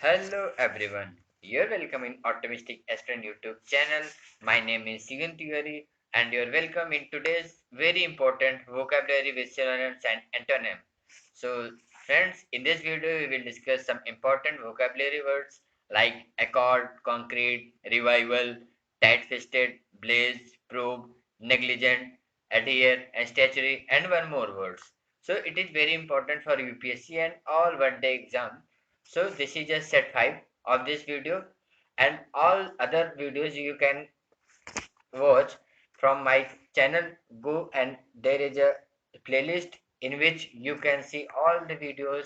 Hello everyone, you're welcome in Optimistic Aspirant YouTube channel. My name is Sigan Tiwari and you're welcome in today's very important vocabulary with synonyms and antonyms. So friends, in this video we will discuss some important vocabulary words like accord, concrete, revival, tight-fisted, blaze, probe, negligent, adhere and statutory and one more words. So it is very important for UPSC and all one day exam. So this is just set 5 of this video, and all other videos you can watch from my channel. Go and there is a playlist in which you can see all the videos.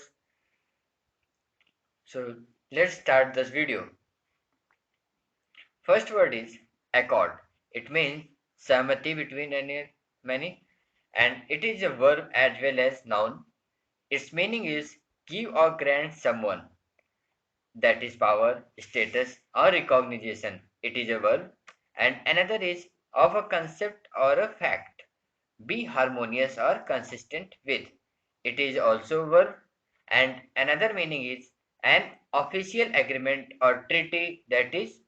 So let's start this video. First word is accord. It means samati between many, and it is a verb as well as noun. Its meaning is give or grant someone, that is power, status, or recognition. It is a verb. And another is of a concept or a fact. Be harmonious or consistent with. It is also a verb. And another meaning is an official agreement or treaty, that is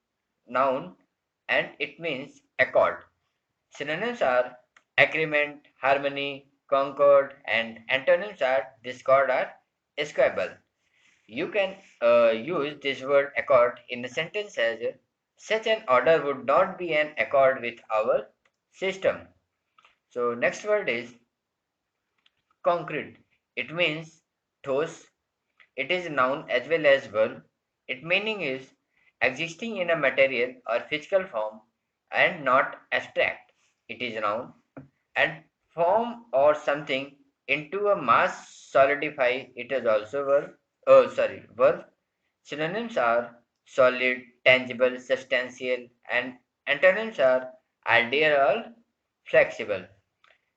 noun, and it means accord. Synonyms are agreement, harmony, concord, and antonyms are discord or squabble. You can use this word accord in a sentence as such an order would not be an accord with our system. So next word is concrete. It means ठोस. It is noun as well as verb. Its meaning is existing in a material or physical form and not abstract. It is noun and form or something into a mass solidify. It is also verb. Oh, sorry, verb. Synonyms are solid, tangible, substantial, and antonyms are ideal or flexible.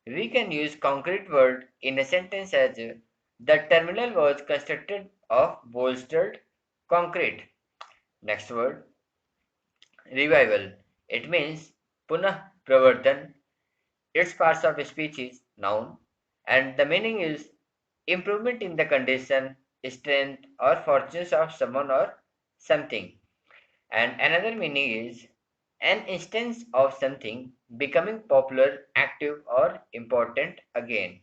We can use concrete word in a sentence as the terminal was constructed of bolstered concrete. Next word, revival. It means punah pravartan. Its parts of speech is noun, and the meaning is improvement in the condition, strength, or fortunes of someone or something. And another meaning is an instance of something becoming popular, active, or important again.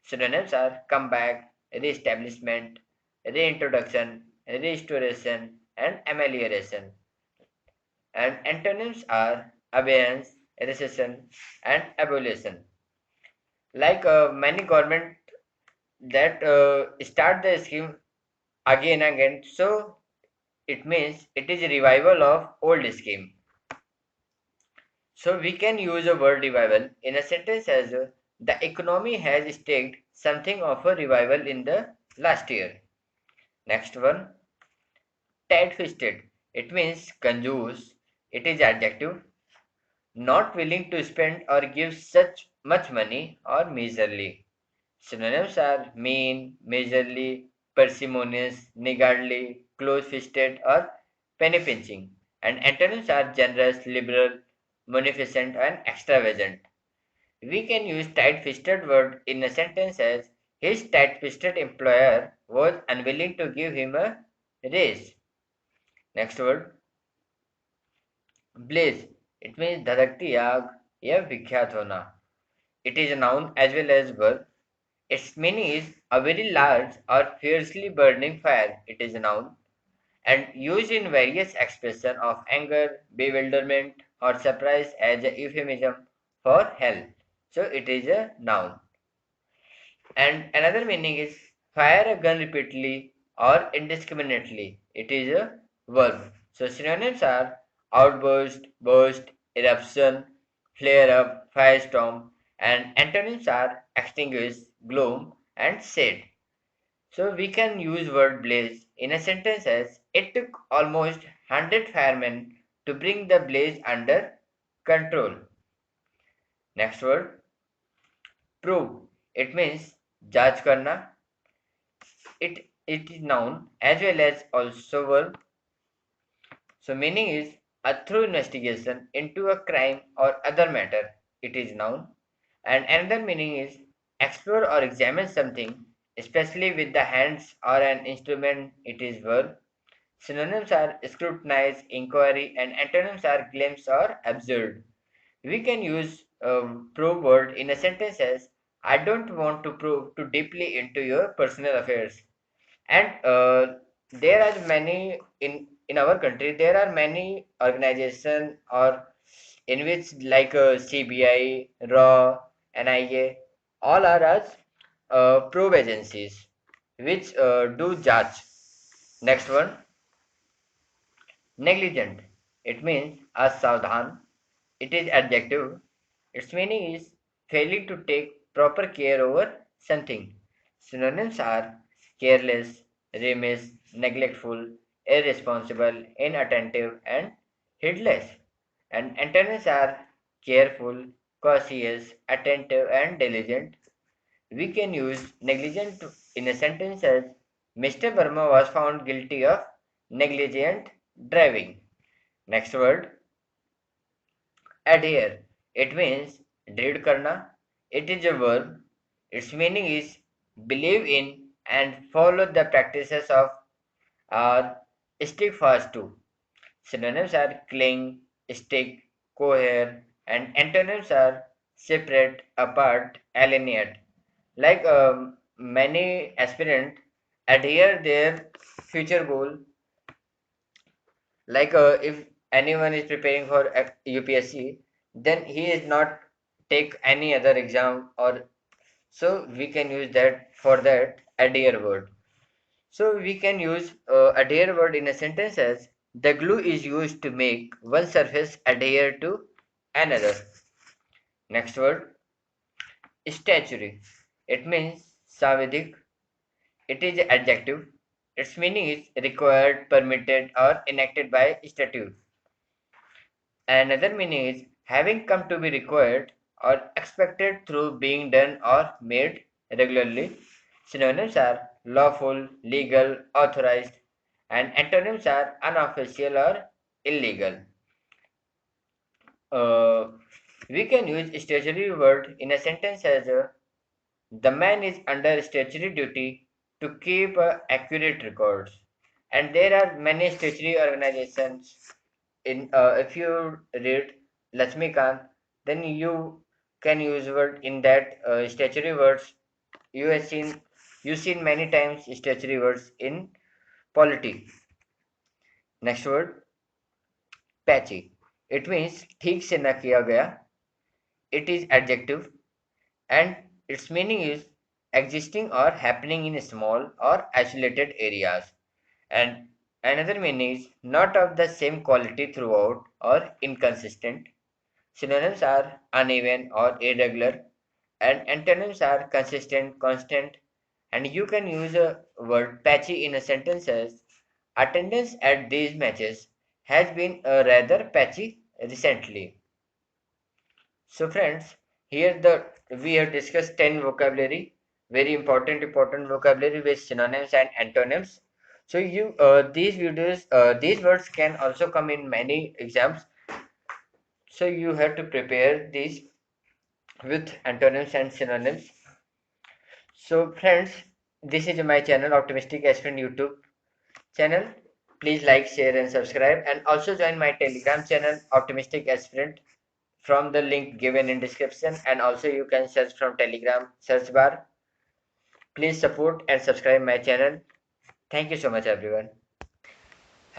Synonyms are comeback, re-establishment, reintroduction, restoration, and amelioration. And antonyms are abeyance, recession, and abolition. Like many government that start the scheme again and again, so it means it is a revival of old scheme. So we can use a word revival in a sentence as the economy has staked something of a revival in the last year. Next one, tight-fisted. It means conjures. It is adjective, not willing to spend or give such much money or miserly. Synonyms are mean, miserly, parsimonious, niggardly, close-fisted, or penny-pinching. And antonyms are generous, liberal, munificent, and extravagant. We can use tight-fisted word in a sentence as his tight-fisted employer was unwilling to give him a raise. Next word, blaze. It means धधकती आग या विख्यात होना. It is a noun as well as verb. Its meaning is a very large or fiercely burning fire. It is a noun and used in various expressions of anger, bewilderment, or surprise as a euphemism for hell. So it is a noun. And another meaning is fire a gun repeatedly or indiscriminately. It is a verb. So synonyms are outburst, burst, eruption, flare up, firestorm, and antonyms are extinguish, gloom, and shade. So we can use word blaze in a sentence as it took almost 100 firemen to bring the blaze under control. Next word, prove. It means judge karna. It is noun as well as also verb. So meaning is a thorough investigation into a crime or other matter. It is noun. And another meaning is explore or examine something, especially with the hands or an instrument. It is verb. Synonyms are scrutinize, inquiry, and antonyms are glimpse or absurd. We can use probe word in a sentence as I don't want to probe too deeply into your personal affairs. And there are many in our country. There are many organization or in which like CBI, RAW, NIA, all are as probe agencies which do judge. Next one, negligent. It means asavdhan. It is adjective. Its meaning is failing to take proper care over something. Synonyms are careless, remiss, neglectful, irresponsible, inattentive, and heedless. And antonyms are careful, cautious, attentive, and diligent. We can use negligent in a sentence as Mr. Verma was found guilty of negligent driving. Next word, adhere. It means drid karna. It is a verb. Its meaning is believe in and follow the practices of or stick fast to. Synonyms are cling, stick, cohere, and antonyms are separate, apart, alienate. Like many aspirants adhere their future goal. Like if anyone is preparing for UPSC, then he is not take any other exam or so we can use that for that adhere word. So we can use adhere word in a sentence as the glue is used to make one surface adhere to another. Next word, statutory. It means savidik. It is adjective. Its meaning is required, permitted, or enacted by statute. Another meaning is having come to be required or expected through being done or made regularly. Synonyms are lawful, legal, authorized, and antonyms are unofficial or illegal. Uh, we can use statutory word in a sentence as the man is under statutory duty to keep accurate records. And there are many statutory organizations. In if you read Lakshmikant, then you can use word in that statutory words. You have seen many times statutory words in polity. Next word, patchy. It means ठीक से न किया गया. It is adjective and its meaning is existing or happening in small or isolated areas. And another meaning is not of the same quality throughout or inconsistent. Synonyms are uneven or irregular, and antonyms are consistent, constant. And you can use a word patchy in a sentence as attendance at these matches has been rather patchy recently. So, friends, here we have discussed 10 vocabulary, very important vocabulary with synonyms and antonyms. So, these words can also come in many exams. So, you have to prepare these with antonyms and synonyms. So, friends, this is my channel, Optimistic Aspirant YouTube channel. Please like, share, and subscribe, and also join my Telegram channel, Optimistic Aspirant, from the link given in description. And also, you can search from Telegram search bar. Please support and subscribe my channel. Thank you so much, everyone.